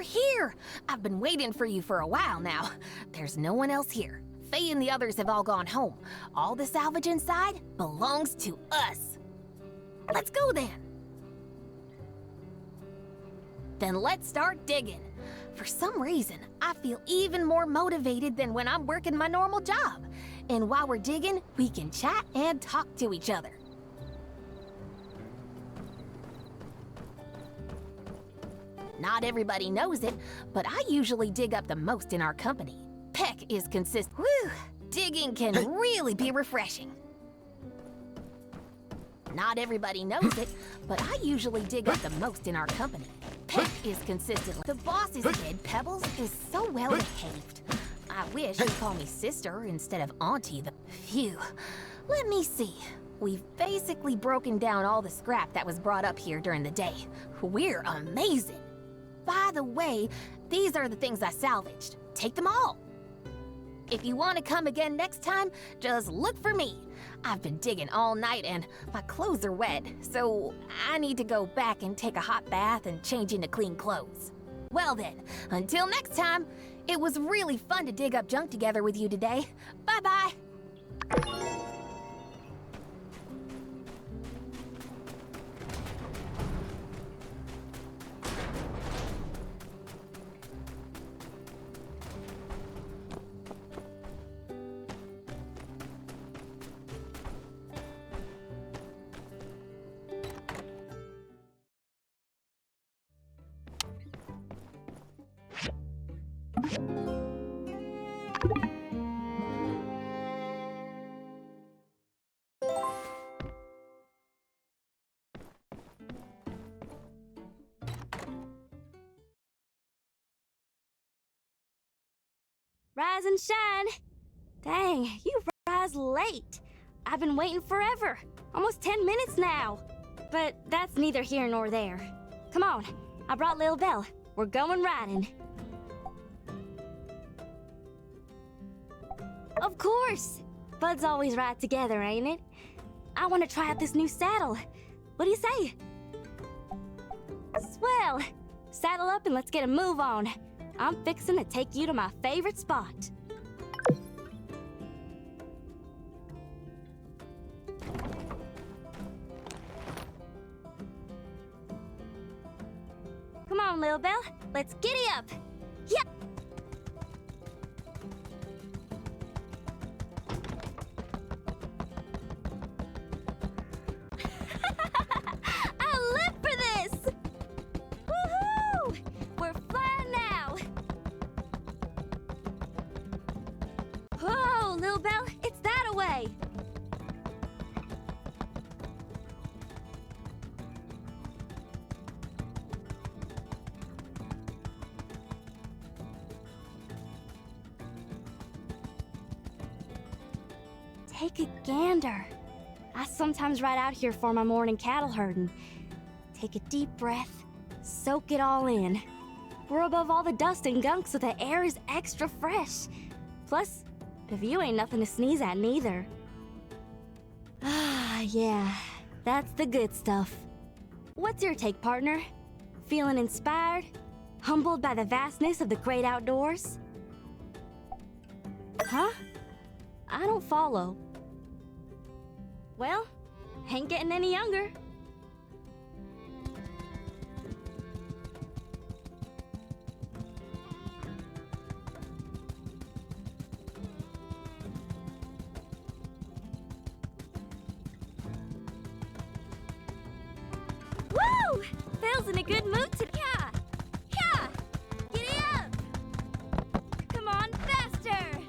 you're here! I've been waiting for you for a while now. There's no one else here. Faye and the others have all gone home. All the salvage inside belongs to us. Let's go then. Then let's start digging. For some reason, I feel even more motivated than when I'm working my normal job. And while we're digging, we can chat and talk to each other. Not everybody knows it, but I usually dig up the most in our company. Peck is consistent. Whew! Digging can really be refreshing. Not everybody knows it, but I usually dig up the most in our company. Peck is consistently. The boss's kid, Pebbles, is so well behaved. I wish he'd call me sister instead of auntie. Phew. Let me see. We've basically broken down all the scrap that was brought up here during the day. We're amazing. By the way, these are the things I salvaged. Take them all. If you want to come again next time, just look for me. I've been digging all night and my clothes are wet, so I need to go back and take a hot bath and change into clean clothes. Well then, until next time, it was really fun to dig up junk together with you today. Bye-bye. Rise and shine. Dang, you rise late. I've been waiting forever. Almost 10 minutes now. But that's neither here nor there. Come on, I brought Lil Belle. We're going riding. Of course! Buds always ride together, ain't it? I want to try out this new saddle. What do you say? Swell! Saddle up and let's get a move on. I'm fixing to take you to my favorite spot. Come on, Lil Belle. Let's giddy up. Yep. I live for this! Woohoo! We're flying now! Whoa, Lil Belle, it's that away! Take a gander. I sometimes ride out here for my morning cattle herding. Take a deep breath, soak it all in. We're above all the dust and gunk, so the air is extra fresh. Plus, the view ain't nothing to sneeze at neither. Ah, yeah, that's the good stuff. What's your take, partner? Feeling inspired? Humbled by the vastness of the great outdoors? Huh? I don't follow. Well, ain't getting any younger. Woo! Phil's in a good mood today. Yeah! Yeah! Giddy up! Come on, faster!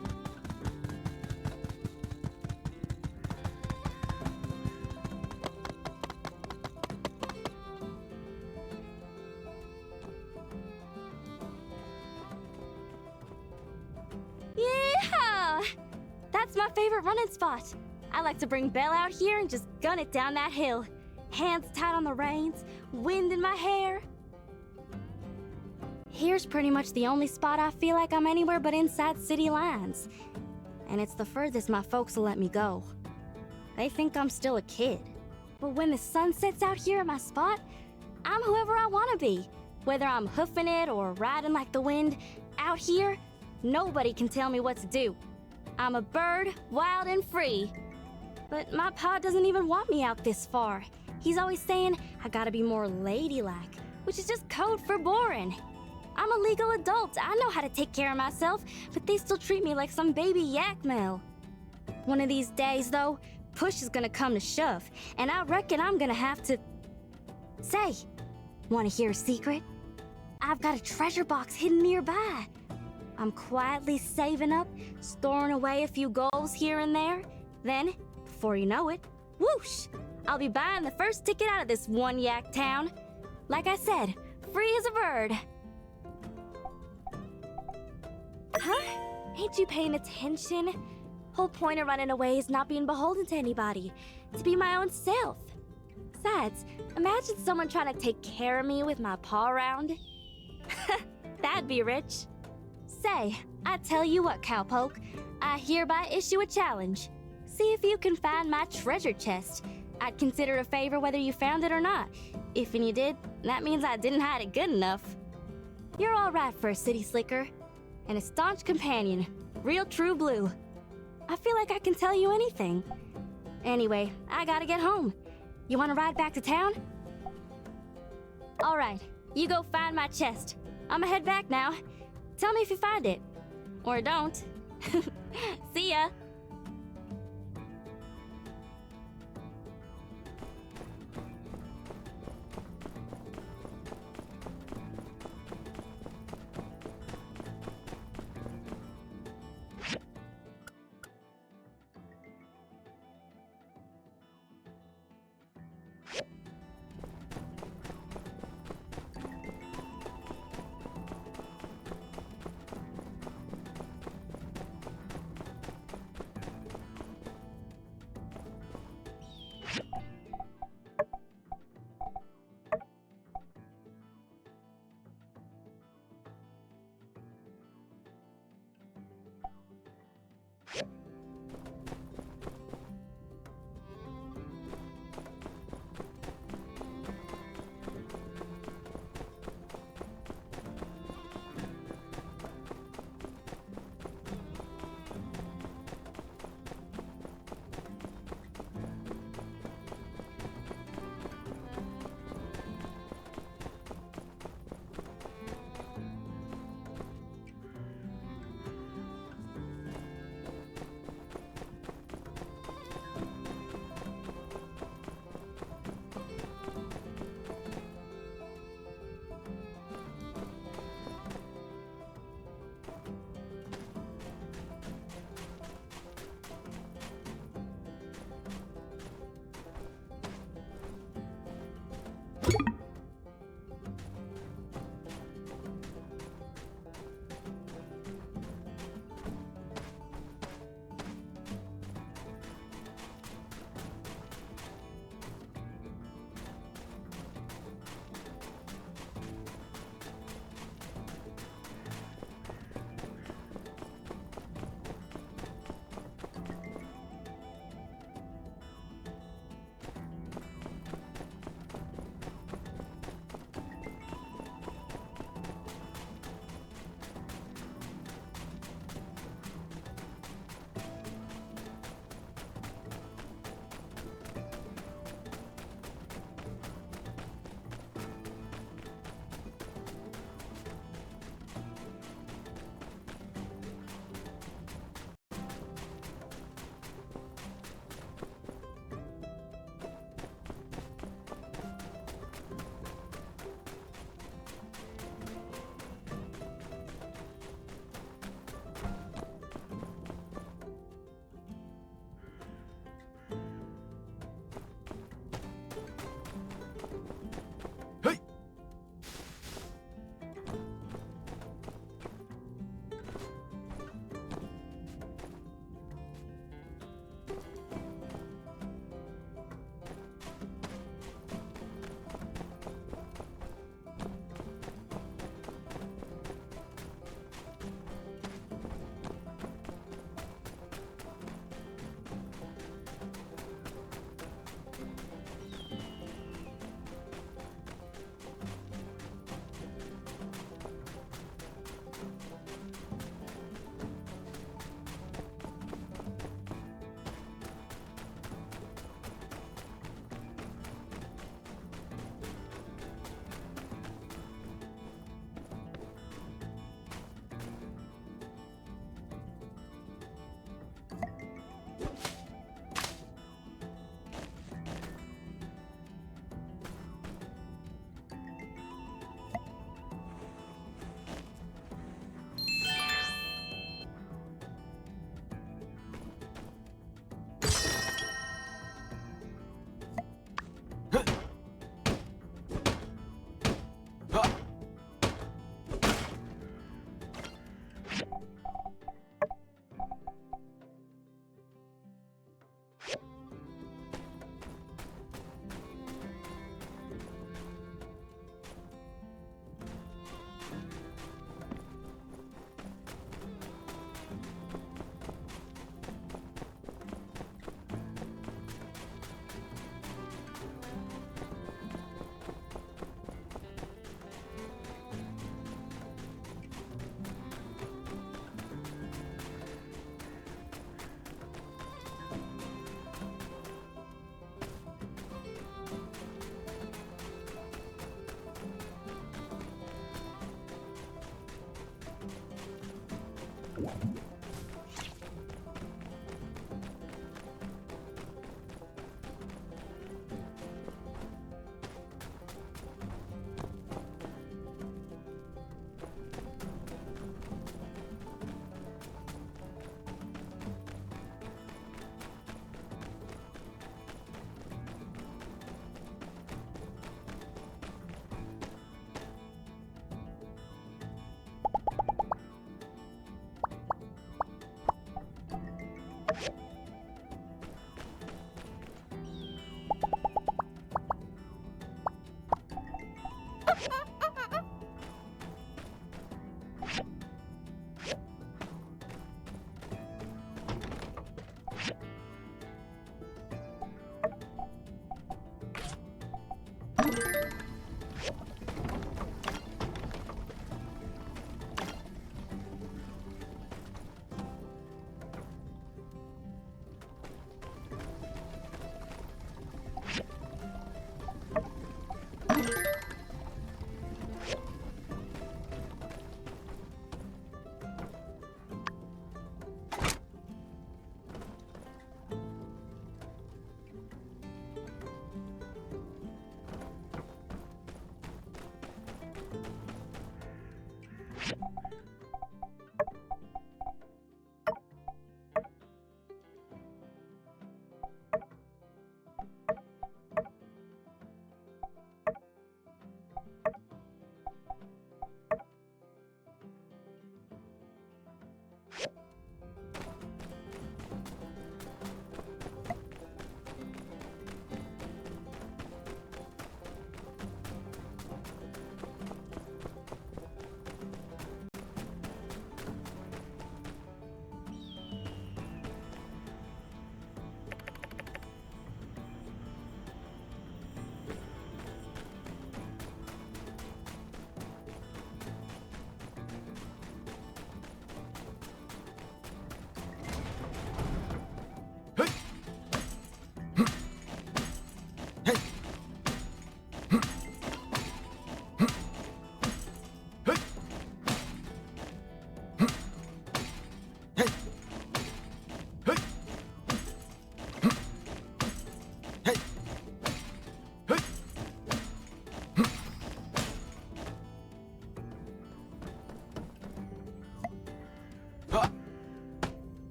Yeah! That's my favorite running spot. I like to bring Belle out here and just gun it down that hill. Hands tight on the reins, wind in my hair. Here's pretty much the only spot I feel like I'm anywhere but inside city lines. And it's the furthest my folks will let me go. They think I'm still a kid. But when the sun sets out here at my spot, I'm whoever I want to be. Whether I'm hoofing it or riding like the wind, out here, nobody can tell me what to do. I'm a bird, wild and free. But my pa doesn't even want me out this far. He's always saying I gotta be more ladylike, which is just code for boring. I'm a legal adult. I know how to take care of myself, but they still treat me like some baby yak male. One of these days, though, push is gonna come to shove, and I reckon I'm gonna have to... Say, wanna hear a secret? I've got a treasure box hidden nearby. I'm quietly saving up, storing away a few goals here and there. Then, before you know it, whoosh! I'll be buying the first ticket out of this one yak town. Like I said, free as a bird. Huh? Ain't you paying attention? Whole point of running away is not being beholden to anybody, to be my own self. Besides, imagine someone trying to take care of me with my paw around. That'd be rich. Say, I tell you what, cowpoke, I hereby issue a challenge. See if you can find my treasure chest. I'd consider it a favor whether you found it or not. If you did, that means I didn't hide it good enough. You're all right for a city slicker. And a staunch companion. Real true blue. I feel like I can tell you anything. Anyway, I gotta get home. You wanna ride back to town? Alright, you go find my chest. I'ma head back now. Tell me if you find it. Or don't. See ya!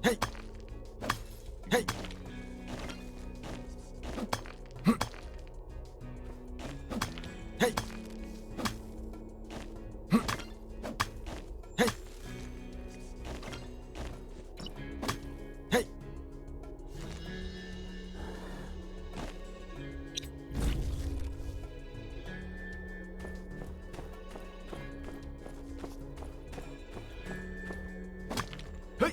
Hey! Hey! Hey! Hey! Hey! Hey!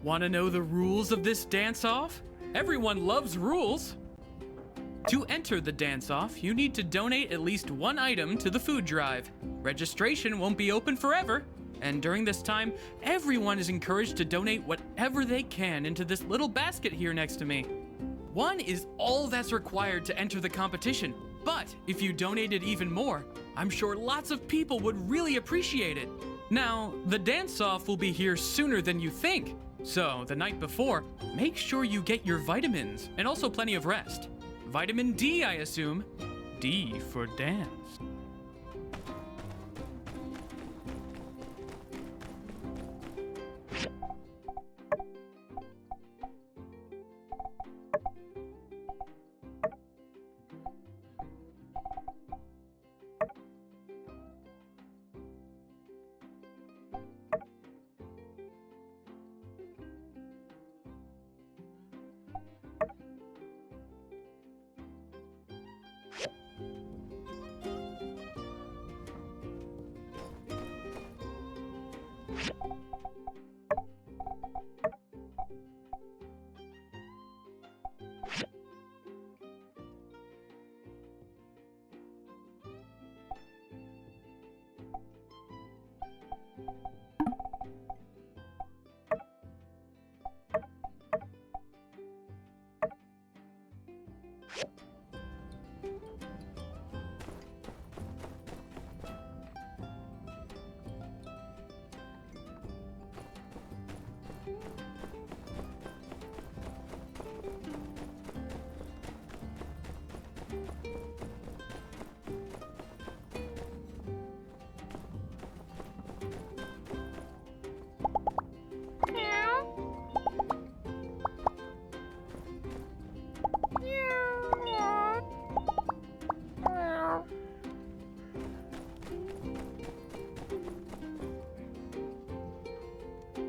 Want to know the rules of this dance-off? Everyone loves rules. To enter the dance-off, you need to donate at least one item to the food drive. Registration won't be open forever, and during this time, everyone is encouraged to donate whatever they can into this little basket here next to me. One is all that's required to enter the competition, but if you donated even more, I'm sure lots of people would really appreciate it. Now, the dance-off will be here sooner than you think, so the night before, make sure you get your vitamins and also plenty of rest. Vitamin D, I assume. D for dance.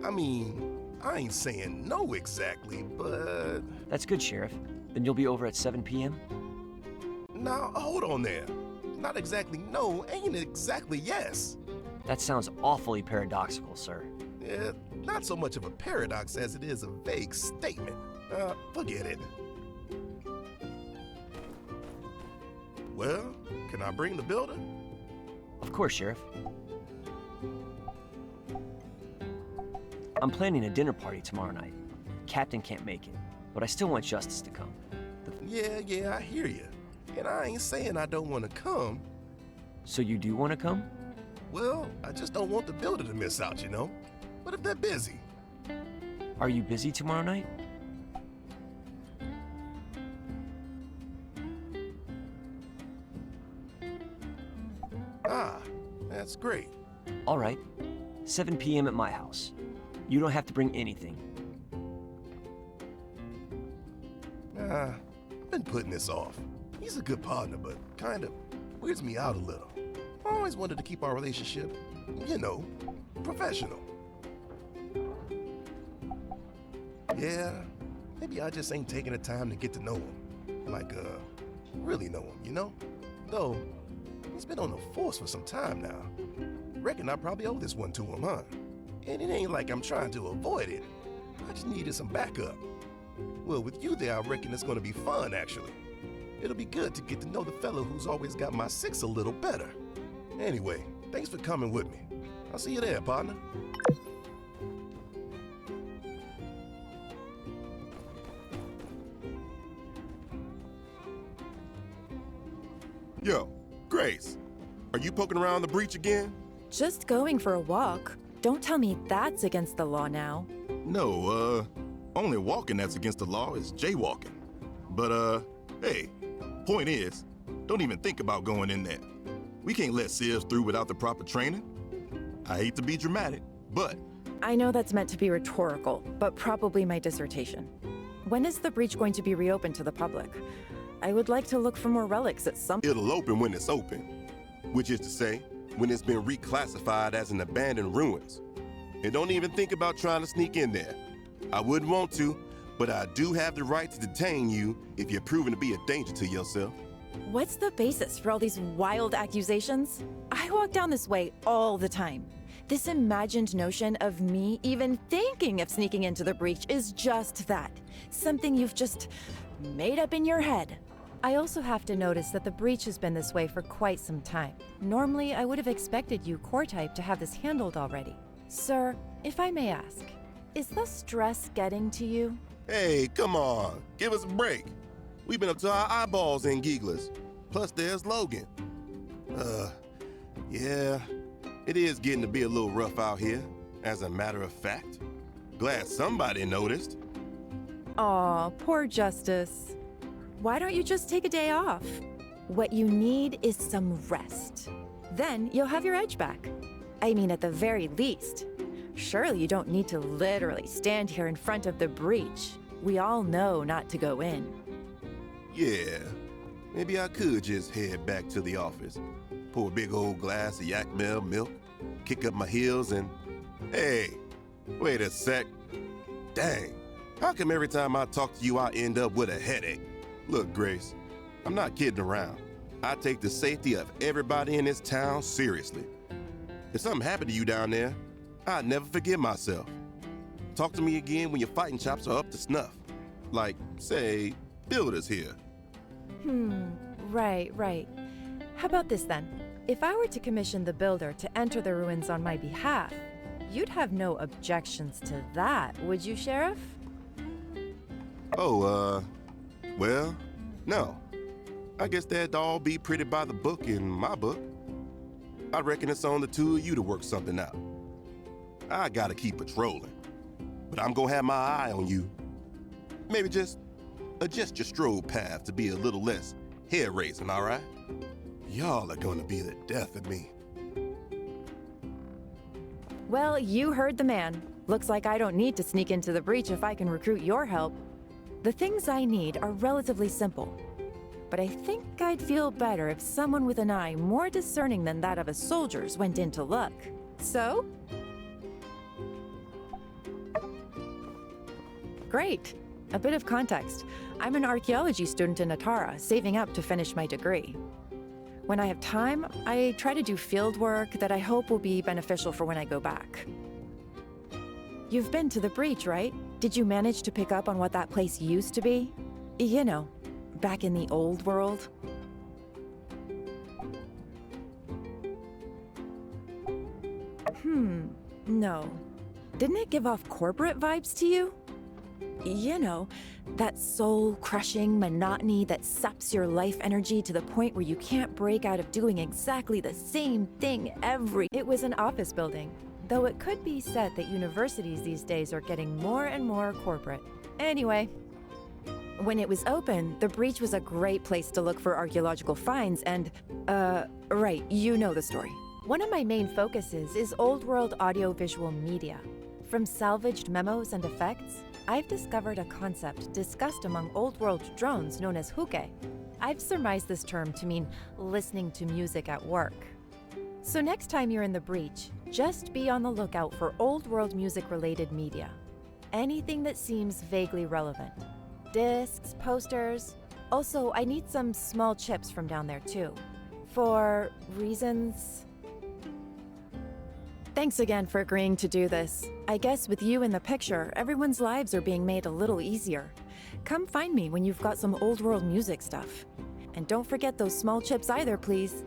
I mean, I ain't saying no exactly, but... That's good, Sheriff. Then you'll be over at 7 p.m.? Now, hold on there. Not exactly no, ain't exactly yes. That sounds awfully paradoxical, sir. Not so much of a paradox as it is a vague statement. Forget it. Well, can I bring the builder? Of course, Sheriff. I'm planning a dinner party tomorrow night. Captain can't make it, but I still want Justice to come. Yeah, I hear you. And I ain't saying I don't want to come. So you do want to come? Well, I just don't want the builder to miss out, you know? What if they're busy? Are you busy tomorrow night? Ah, that's great. All right. 7 p.m. at my house. You don't have to bring anything. I've been putting this off. He's a good partner, but kind of weirds me out a little. I always wanted to keep our relationship, you know, professional. Yeah, maybe I just ain't taking the time to get to know him. Like, really know him, you know? Though, he's been on the force for some time now. Reckon I probably owe this one to him, huh? And it ain't like I'm trying to avoid it. I just needed some backup. Well, with you there, I reckon it's gonna be fun, actually. It'll be good to get to know the fellow who's always got my six a little better. Anyway, thanks for coming with me. I'll see you there, partner. Yo, Grace, are you poking around the breach again? Just going for a walk. Don't tell me that's against the law now. No, only walking that's against the law is jaywalking. But, hey, point is, don't even think about going in there. We can't let Sivs through without the proper training. I hate to be dramatic, but... I know that's meant to be rhetorical, but probably my dissertation. When is the breach going to be reopened to the public? I would like to look for more relics at some... It'll open when it's open, which is to say, when it's been reclassified as an abandoned ruins. And don't even think about trying to sneak in there. I wouldn't want to, but I do have the right to detain you if you're proven to be a danger to yourself. What's the basis for all these wild accusations? I walk down this way all the time. This imagined notion of me even thinking of sneaking into the breach is just that. Something you've just made up in your head. I also have to notice that the breach has been this way for quite some time. Normally, I would have expected you, core type, to have this handled already. Sir, if I may ask, is the stress getting to you? Hey, come on. Give us a break. We've been up to our eyeballs in Geeglers. Plus, there's Logan. Yeah, it is getting to be a little rough out here, as a matter of fact. Glad somebody noticed. Aw, poor Justice. Why don't you just take a day off? What you need is some rest. Then you'll have your edge back. I mean, at the very least. Surely you don't need to literally stand here in front of the breach. We all know not to go in. Yeah, maybe I could just head back to the office, pour a big old glass of yak milk, kick up my heels, and... Hey, wait a sec. Dang, how come every time I talk to you, I end up with a headache? Look, Grace, I'm not kidding around. I take the safety of everybody in this town seriously. If something happened to you down there, I'd never forgive myself. Talk to me again when your fighting chops are up to snuff. Like, say, Builder's here. Right. How about this then? If I were to commission the Builder to enter the ruins on my behalf, you'd have no objections to that, would you, Sheriff? Oh, well, no. I guess that'd all be pretty by the book in my book. I reckon it's on the two of you to work something out. I gotta keep patrolling, but I'm gonna have my eye on you. Maybe just adjust your stroll path to be a little less hair-raising, all right? Y'all are gonna be the death of me. Well, you heard the man. Looks like I don't need to sneak into the breach if I can recruit your help. The things I need are relatively simple, but I think I'd feel better if someone with an eye more discerning than that of a soldier's went in to look. So? Great. A bit of context. I'm an archaeology student in Atara, saving up to finish my degree. When I have time, I try to do field work that I hope will be beneficial for when I go back. You've been to the breach, right? Did you manage to pick up on what that place used to be? You know, back in the old world? No. Didn't it give off corporate vibes to you? You know, that soul-crushing monotony that saps your life energy to the point where you can't break out of doing exactly the same thing It was an office building, though it could be said that universities these days are getting more and more corporate. Anyway, when it was open, the breach was a great place to look for archaeological finds and, right, you know the story. One of my main focuses is old-world audio-visual media. From salvaged memos and effects, I've discovered a concept discussed among old-world drones known as huke. I've surmised this term to mean listening to music at work. So next time you're in the breach, just be on the lookout for old-world music-related media. Anything that seems vaguely relevant. Discs, posters. Also, I need some small chips from down there too. For reasons... Thanks again for agreeing to do this. I guess with you in the picture, everyone's lives are being made a little easier. Come find me when you've got some old world music stuff. And don't forget those small chips either, please.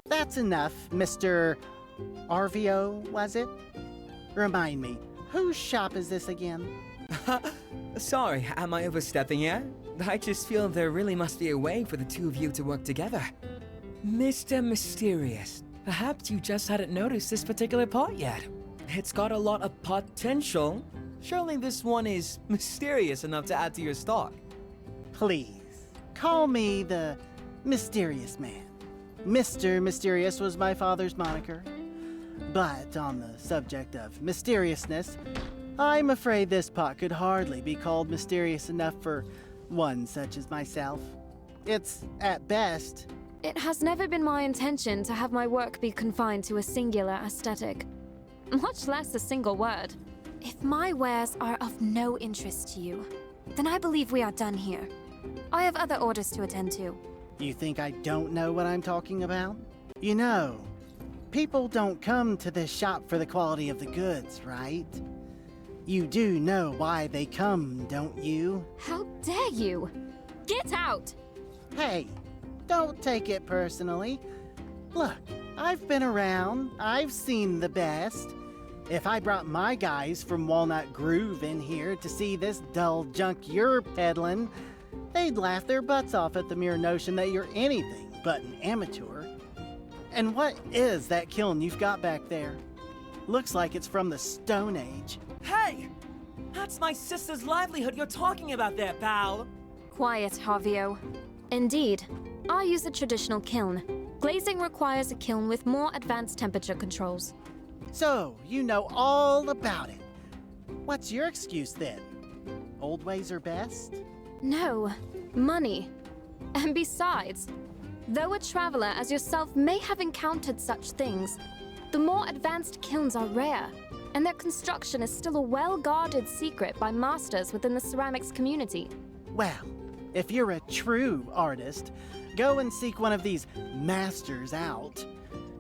That's enough, Mr. Arvio, was it? Remind me, whose shop is this again? Sorry, am I overstepping yet? I just feel there really must be a way for the two of you to work together. Mr. Mysterious, perhaps you just hadn't noticed this particular pot yet. It's got a lot of potential. Surely this one is mysterious enough to add to your stock. Please, call me the Mysterious Man. Mr. Mysterious was my father's moniker. But on the subject of mysteriousness, I'm afraid this pot could hardly be called mysterious enough for one such as myself. It's, at best, It has never been my intention to have my work be confined to a singular aesthetic, much less a single word. If my wares are of no interest to you, then I believe we are done here. I have other orders to attend to. You think I don't know what I'm talking about? You know, people don't come to this shop for the quality of the goods, right? You do know why they come, don't you? How dare you? Get out! Hey, don't take it personally. Look, I've been around, I've seen the best. If I brought my guys from Walnut Groove in here to see this dull junk you're peddling, they'd laugh their butts off at the mere notion that you're anything but an amateur. And what is that kiln you've got back there? Looks like it's from the Stone Age. Hey! That's my sister's livelihood you're talking about there, pal! Quiet, Javio. Indeed, I use a traditional kiln. Glazing requires a kiln with more advanced temperature controls. So, you know all about it. What's your excuse then? Old ways are best? No, money. And besides, though a traveler as yourself may have encountered such things, the more advanced kilns are rare, and their construction is still a well-guarded secret by masters within the ceramics community. Well, if you're a true artist, go and seek one of these masters out.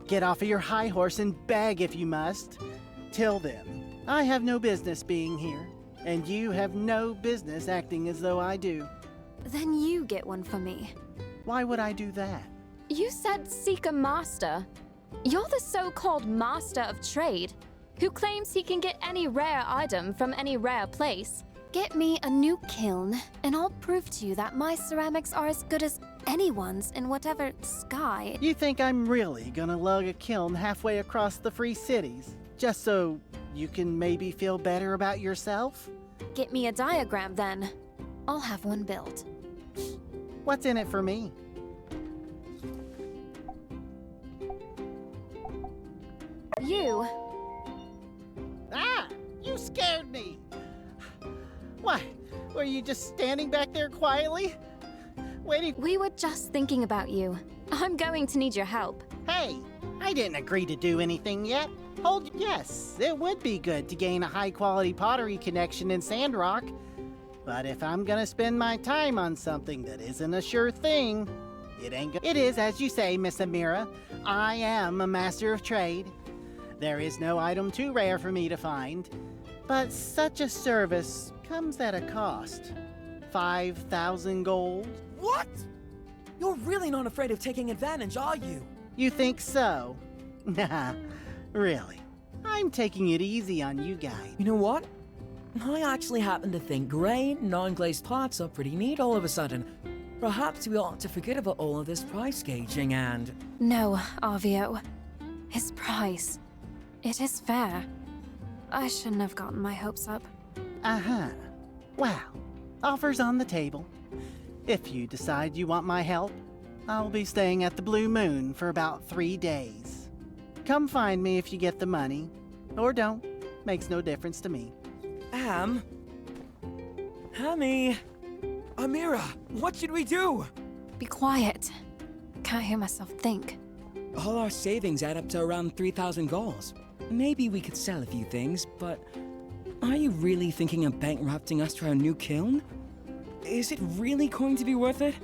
Get off of your high horse and beg if you must. Till then, I have no business being here, and you have no business acting as though I do. Then you get one for me. Why would I do that? You said seek a master. You're the so-called master of trade, who claims he can get any rare item from any rare place. Get me a new kiln, and I'll prove to you that my ceramics are as good as anyone's in whatever sky. You think I'm really gonna lug a kiln halfway across the Free Cities, just so you can maybe feel better about yourself? Get me a diagram then. I'll have one built. What's in it for me? You. Ah! You scared me! Why? Were you just standing back there quietly? Waiting? We were just thinking about you. I'm going to need your help. Hey! I didn't agree to do anything yet. Yes, it would be good to gain a high-quality pottery connection in Sandrock. But if I'm gonna spend my time on something that isn't a sure thing, it is, as you say, Miss Amira. I am a master of trade. There is no item too rare for me to find. But such a service comes at a cost. 5,000 gold? What? You're really not afraid of taking advantage, are you? You think so? Nah, really. I'm taking it easy on you guys. You know what? I actually happen to think gray, non-glazed pots are pretty neat all of a sudden. Perhaps we ought to forget about all of this price gauging and... No, Avio. His price. It is fair. I shouldn't have gotten my hopes up. Uh-huh. Well, offers on the table. If you decide you want my help, I'll be staying at the Blue Moon for about 3 days. Come find me if you get the money. Or don't. Makes no difference to me. Hammy! Amira, what should we do? Be quiet. Can't hear myself think. All our savings add up to around 3,000 goals. Maybe we could sell a few things, but are you really thinking of bankrupting us to our new kiln? Is it really going to be worth it?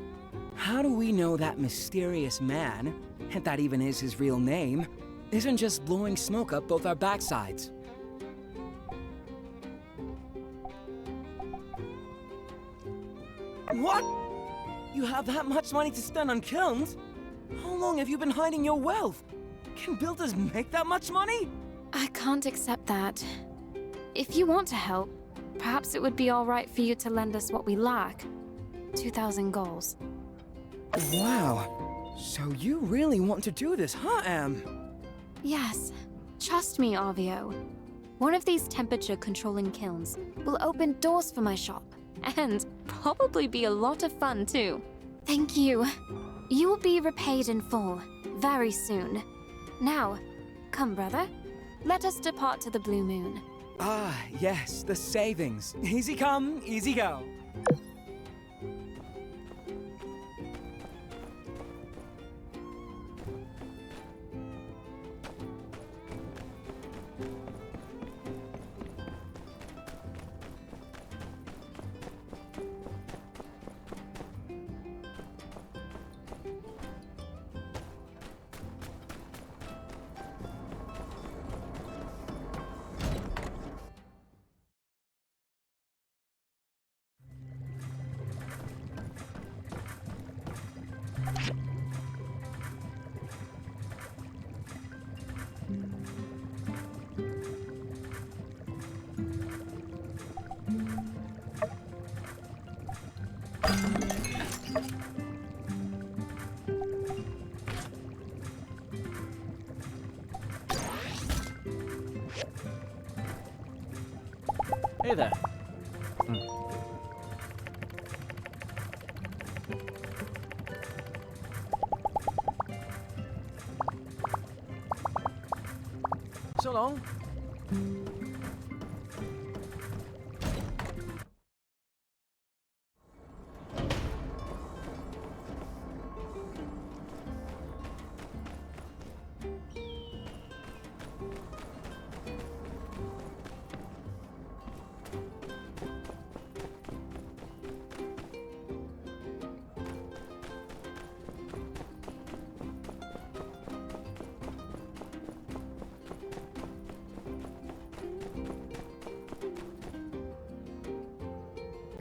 How do we know that mysterious man, if that even is his real name, isn't just blowing smoke up both our backsides? What? You have that much money to spend on kilns? How long have you been hiding your wealth? Can builders make that much money? I can't accept that. If you want to help, perhaps it would be all right for you to lend us what we lack. 2,000 goals. Wow. So you really want to do this, huh, Am? Yes. Trust me, Avio. One of these temperature-controlling kilns will open doors for my shop, and probably be a lot of fun, too. Thank you. You will be repaid in full, very soon. Now, come, brother. Let us depart to the Blue Moon. Ah, yes, the savings. Easy come, easy go. Hey there. So long.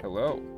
Hello.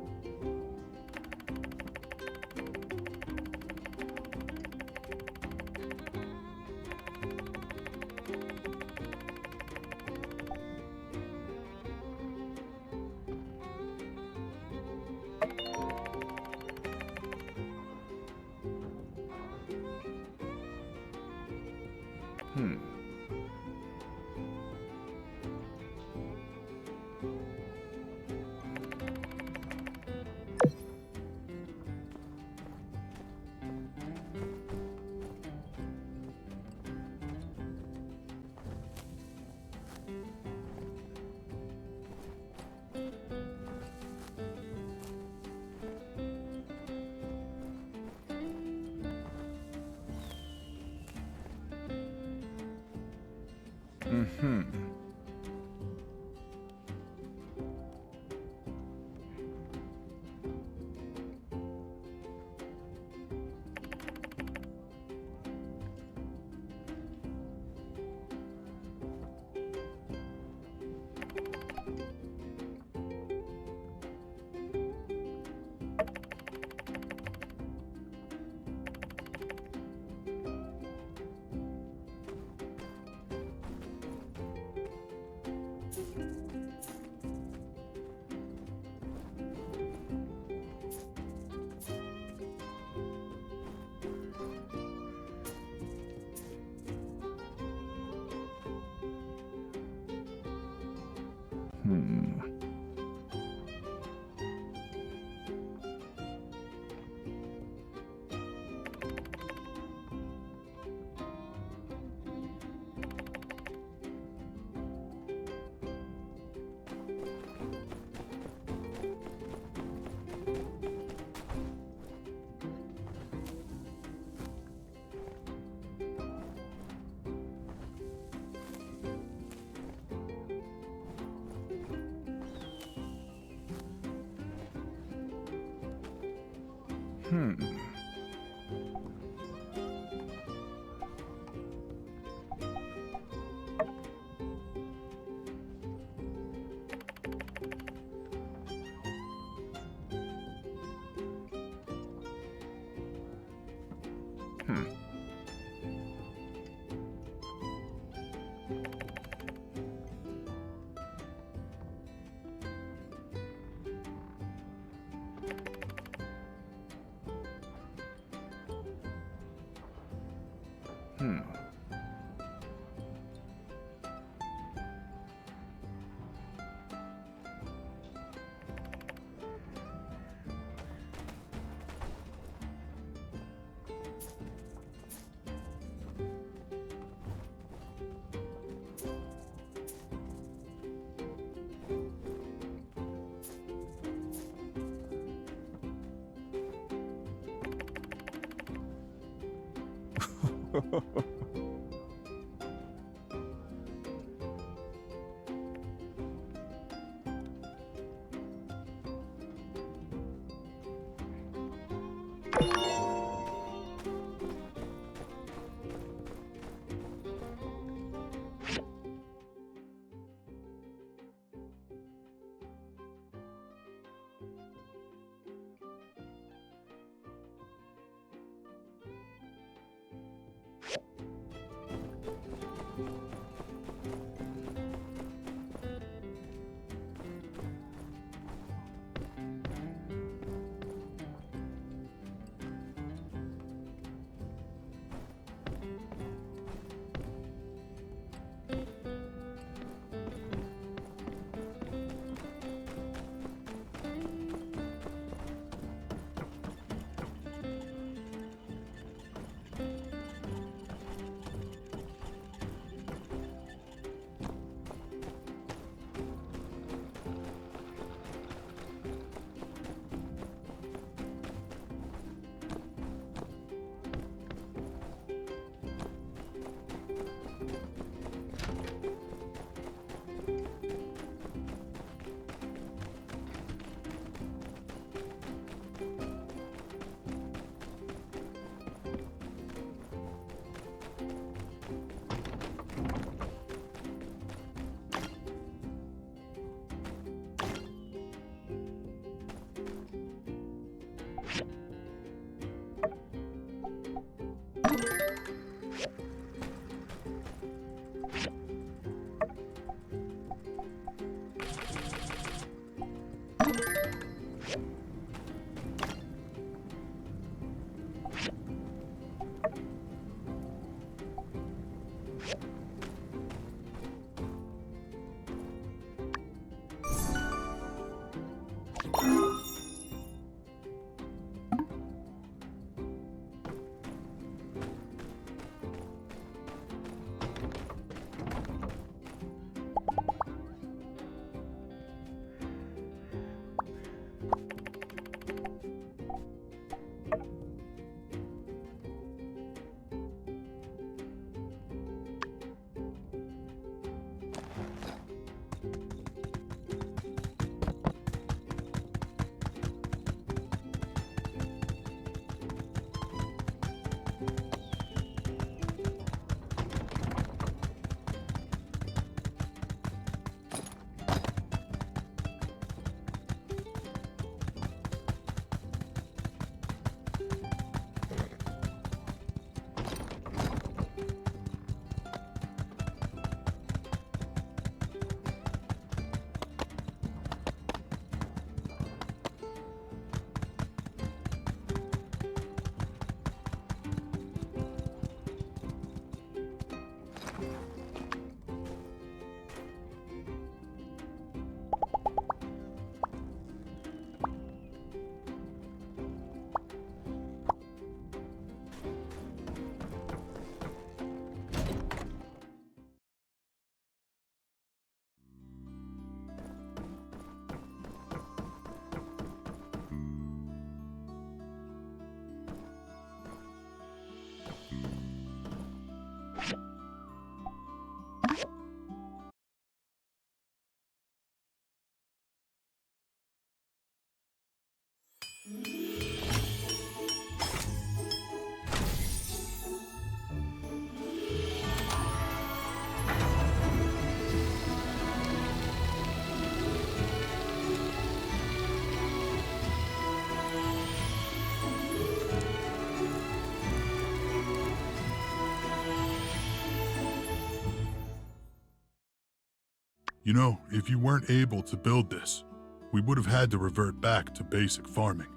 You know, if you weren't able to build this, we would have had to revert back to basic farming.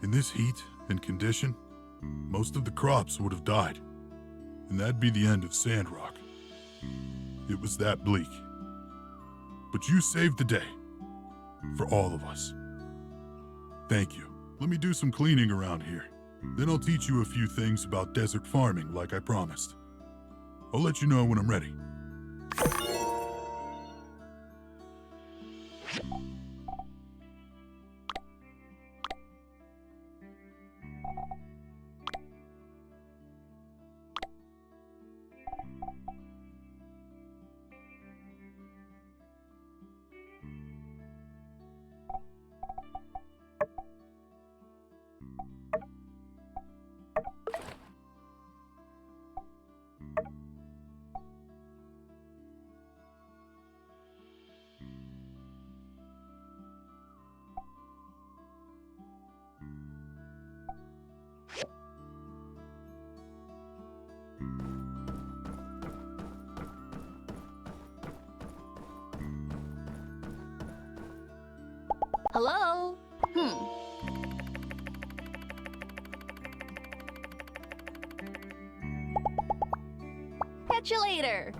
In this heat and condition, most of the crops would have died, and that'd be the end of Sandrock. It was that bleak. But you saved the day, for all of us. Thank you. Let me do some cleaning around here. Then I'll teach you a few things about desert farming like I promised. I'll let you know when I'm ready. Hello? Catch you later.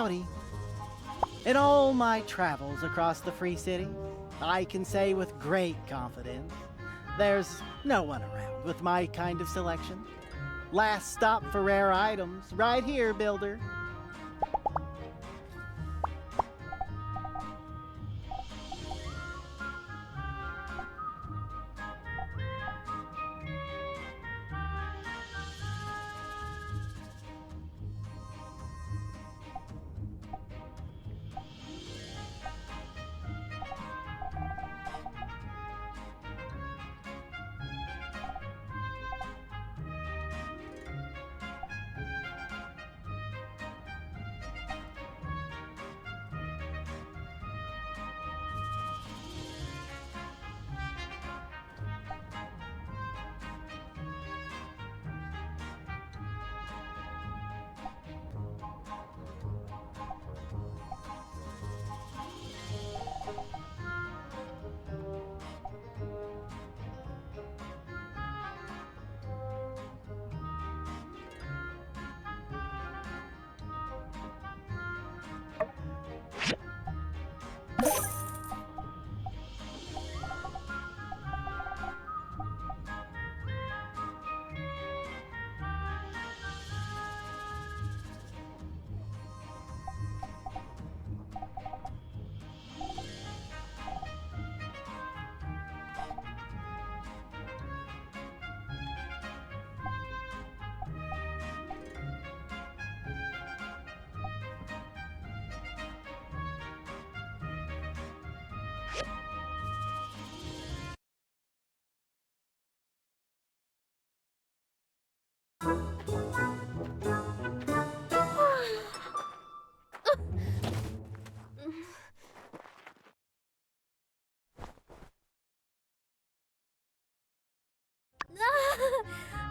Howdy. In all my travels across the Free City, I can say with great confidence, there's no one around with my kind of selection. Last stop for rare items, right here, builder.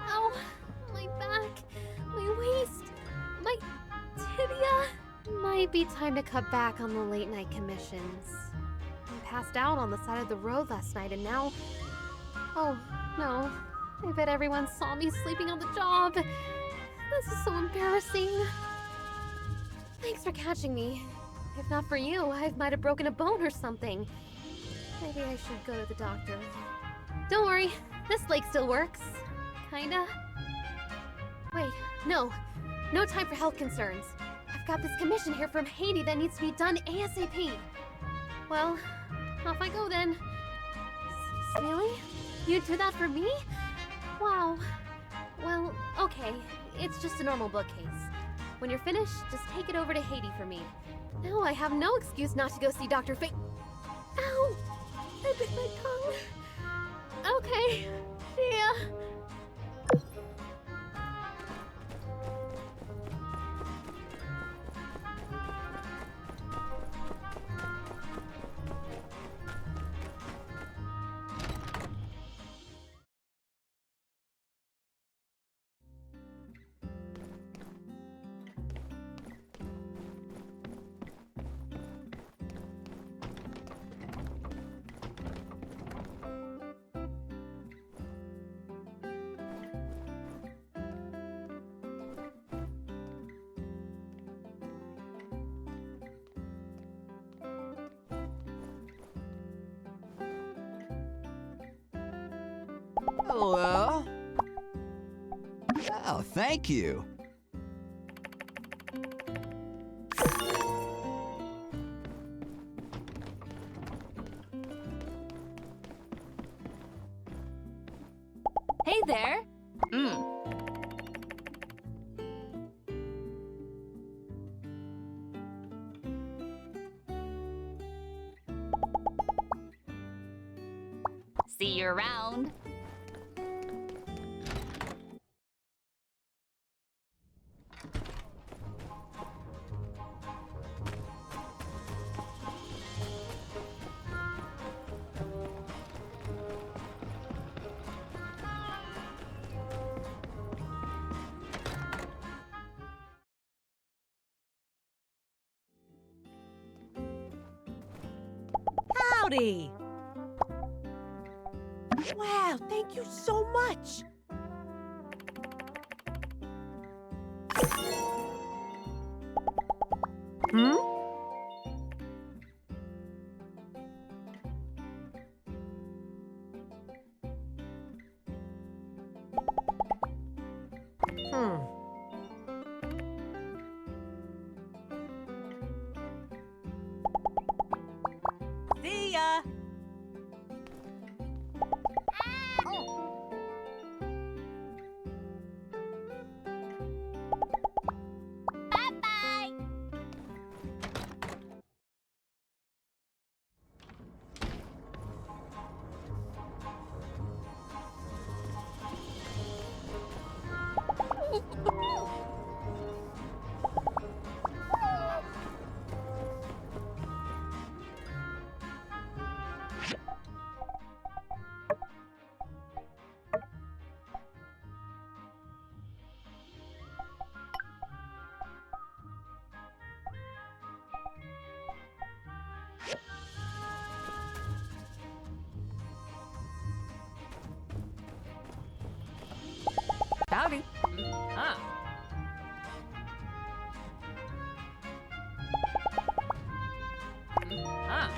Ow! My back, my waist, my tibia. Might be time to cut back on the late night commissions. I passed out on the side of the road last night and now... Oh, no. I bet everyone saw me sleeping on the job. This is so embarrassing. Thanks for catching me. If not for you, I might have broken a bone or something. Maybe I should go to the doctor. Don't worry, this leg still works. Kinda. Wait, no. No time for health concerns. I've got this commission here from Haiti that needs to be done ASAP. Well, off I go then. Snaily? You'd do that for me? Wow. Well, okay. It's just a normal bookcase. When you're finished, just take it over to Haiti for me. Now I have no excuse not to go see Dr. Ow! I bit my tongue. Okay. See ya. Hello. Oh, thank you. Hey there. See you around. Howdy! Wow, thank you so much! Hmm? Hmm. See ya! Bye-bye! Howdy. Ah. Ah.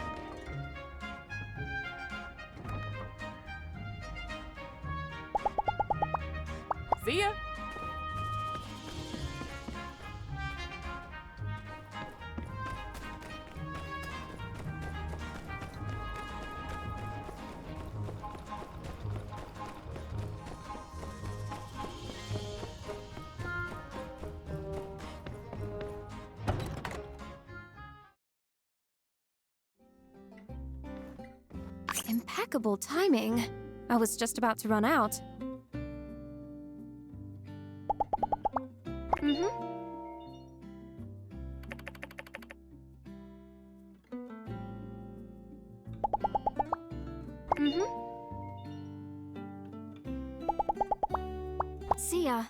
See ya. Impeccable timing. I was just about to run out. Mm-hmm. Mm-hmm. See ya.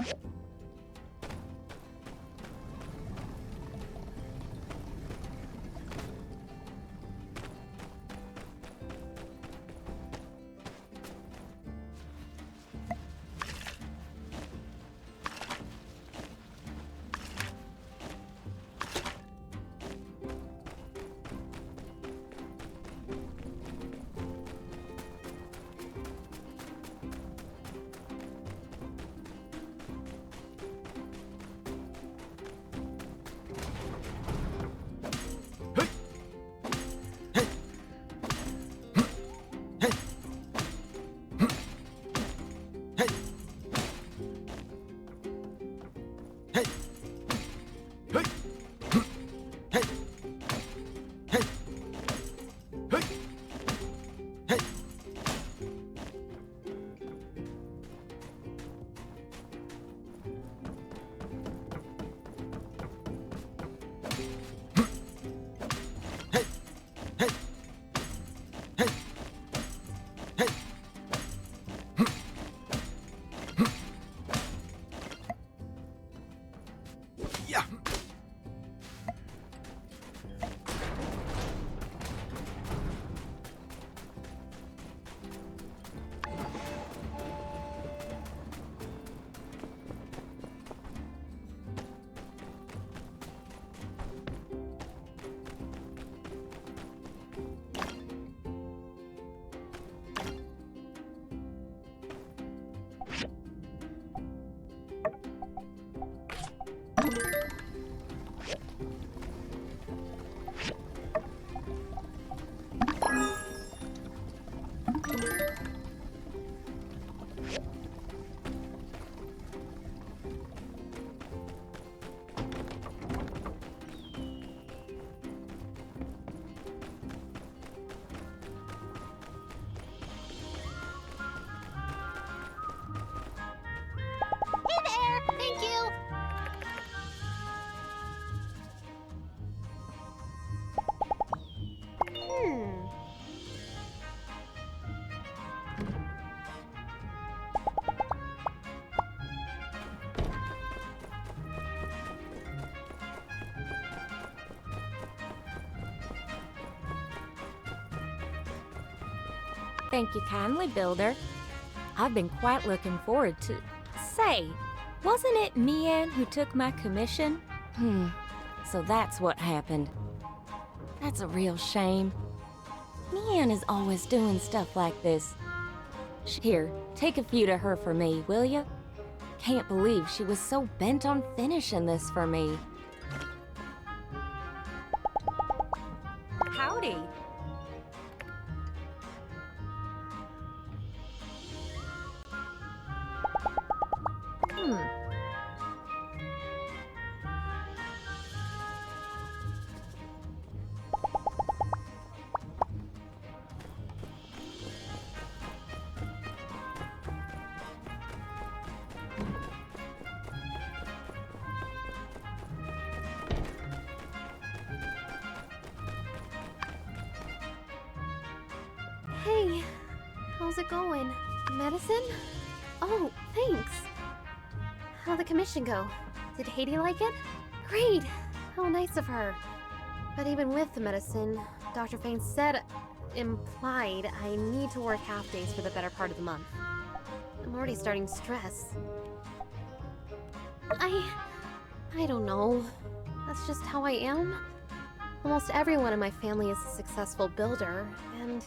Thank you! Thank you kindly, Builder. I've been quite looking forward to... Say, wasn't it Mian who took my commission? So that's what happened. That's a real shame. Mian is always doing stuff like this. Here, take a few to her for me, will ya? Can't believe she was so bent on finishing this for me. Howdy. Hey, how's it going? Medicine? Oh, thanks. How'd the commission go? Did Haiti like it? Great! How nice of her. But even with the medicine, Dr. Fain implied I need to work half days for the better part of the month. I'm already starting to stress. I don't know. That's just how I am. Almost everyone in my family is a successful builder, and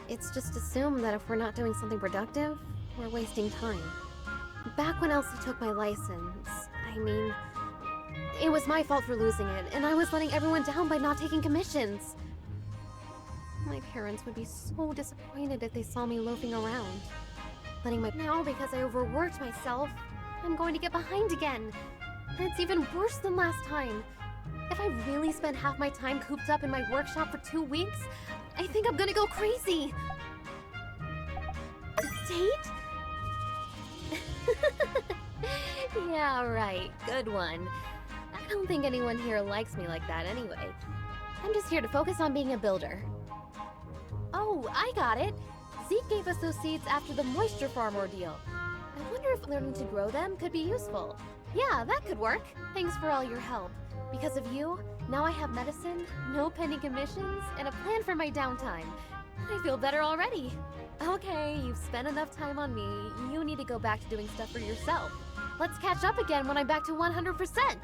it's just assumed that if we're not doing something productive, we're wasting time. Back when Elsie took my license, I mean, it was my fault for losing it, and I was letting everyone down by not taking commissions. My parents would be so disappointed if they saw me loafing around. Now, because I overworked myself, I'm going to get behind again. And it's even worse than last time. If I really spend half my time cooped up in my workshop for 2 weeks, I think I'm gonna go crazy. Date? Yeah, right. Good one. I don't think anyone here likes me like that anyway. I'm just here to focus on being a builder. Oh, I got it. Zeke gave us those seeds after the moisture farm ordeal. I wonder if learning to grow them could be useful. Yeah, that could work. Thanks for all your help. Because of you, now I have medicine, no pending commissions, and a plan for my downtime. I feel better already. Okay, you've spent enough time on me. You need to go back to doing stuff for yourself. Let's catch up again when I'm back to 100%.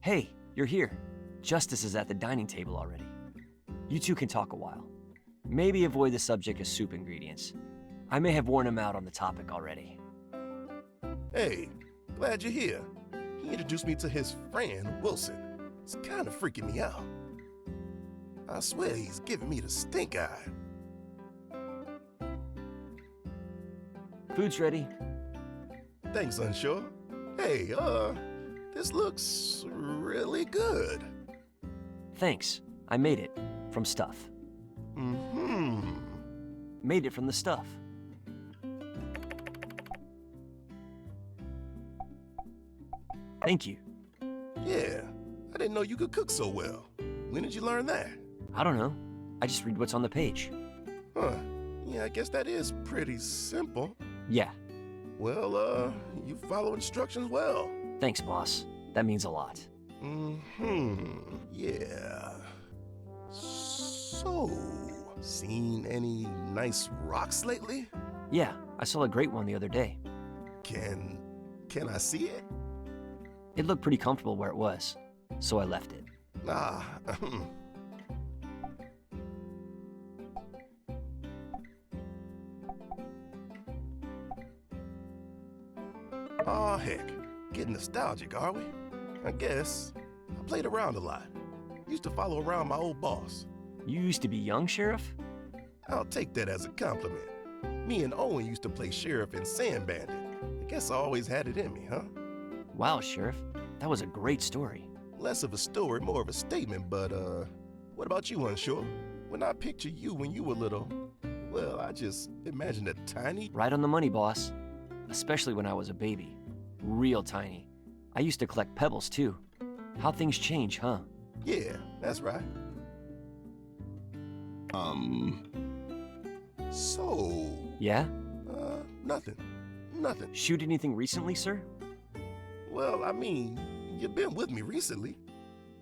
Hey, you're here. Justice is at the dining table already. You two can talk a while. Maybe avoid the subject of soup ingredients. I may have worn him out on the topic already. Hey, glad you're here. He introduced me to his friend, Wilson. It's kind of freaking me out. I swear he's giving me the stink eye. Food's ready. Thanks, Unsure. Hey, this looks really good. Thanks. I made it. From stuff. Made it from the stuff. Thank you. Yeah, I didn't know you could cook so well. When did you learn that? I don't know. I just read what's on the page. Huh. Yeah, I guess that is pretty simple. Yeah. Well, you follow instructions well. Thanks, boss. That means a lot. Yeah. So, seen any nice rocks lately? Yeah, I saw a great one the other day. Can I see it? It looked pretty comfortable where it was, so I left it. Ah, Aw, heck. Getting nostalgic, are we? I guess. I played around a lot. Used to follow around my old boss. You used to be young, Sheriff? I'll take that as a compliment. Me and Owen used to play Sheriff and Sand Bandit. I guess I always had it in me, huh? Wow, Sheriff. That was a great story. Less of a story, more of a statement, but, what about you, Unsure? When I picture you when you were little, well, I just imagine a tiny... Right on the money, boss. Especially when I was a baby. Real tiny. I used to collect pebbles, too. How things change, huh? Yeah, that's right. So... Yeah? Nothing. Shoot anything recently, sir? Well, I mean, you've been with me recently.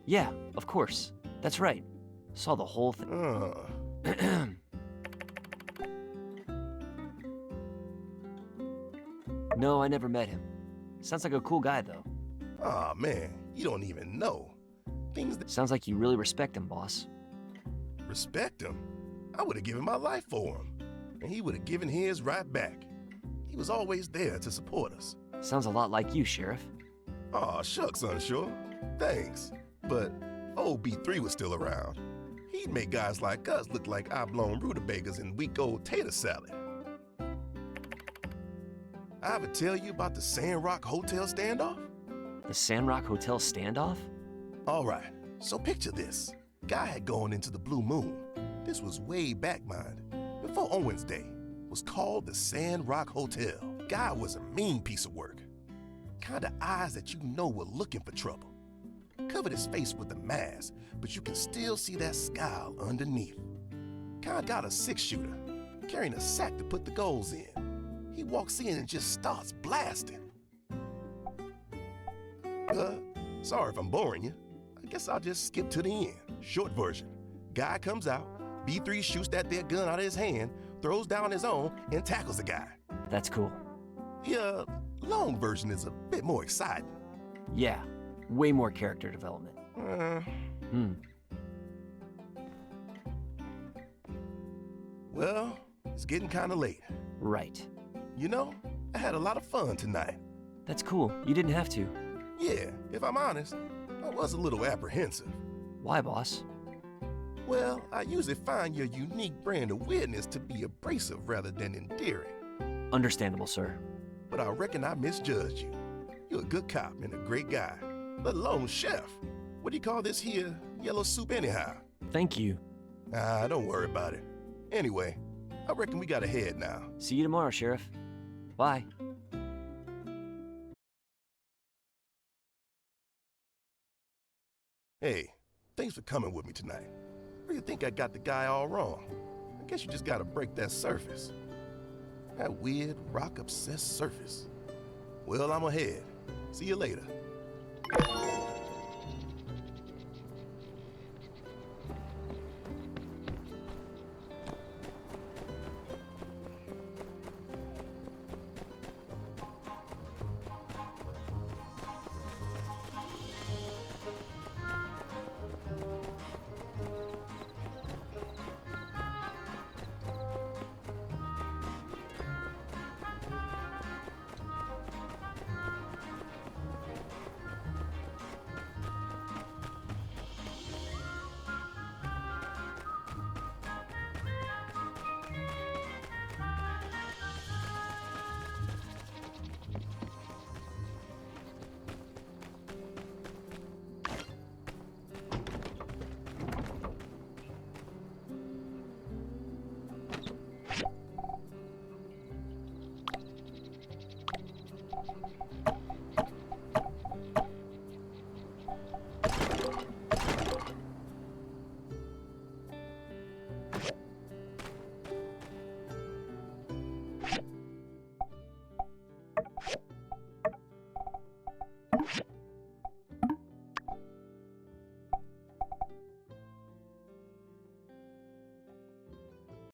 Yeah, of course. That's right. Saw the whole thing. No, I never met him. Sounds like a cool guy, though. Aw, man, you don't even know. Things that... Sounds like you really respect him, boss. Respect him? I would have given my life for him, and he would have given his right back. He was always there to support us. Sounds a lot like you, Sheriff. Aw, shucks, Unsure. Thanks. But if old B3 was still around, he'd make guys like us look like oblong rutabagas and week-old tater salad. I ever tell you about the Sandrock Hotel standoff? The Sandrock Hotel standoff? All right, so picture this. Guy had gone into the Blue Moon. This was way back, mind, before Owen's day. Was called the Sandrock Hotel. Guy was a mean piece of work. Kinda eyes that you know were looking for trouble. Covered his face with a mask, but you can still see that scowl underneath. Kinda got a 6-shooter, carrying a sack to put the goals in. He walks in and just starts blasting. Sorry if I'm boring you. I guess I'll just skip to the end. Short version. Guy comes out, B3 shoots that there gun out of his hand, throws down his own, and tackles the guy. That's cool. The long version is a bit more exciting. Yeah, way more character development. Well, it's getting kinda late. Right. You know, I had a lot of fun tonight. That's cool. You didn't have to. Yeah, if I'm honest, I was a little apprehensive. Why, boss? Well, I usually find your unique brand of weirdness to be abrasive rather than endearing. Understandable, sir. But I reckon I misjudged you. You're a good cop and a great guy, let alone chef. What do you call this here yellow soup anyhow? Thank you. Don't worry about it. Anyway, I reckon we gotta head now. See you tomorrow, Sheriff. Bye. Hey, thanks for coming with me tonight. Really think I got the guy all wrong. I guess you just gotta break that surface. That weird, rock-obsessed surface. Well, I'm ahead. See you later.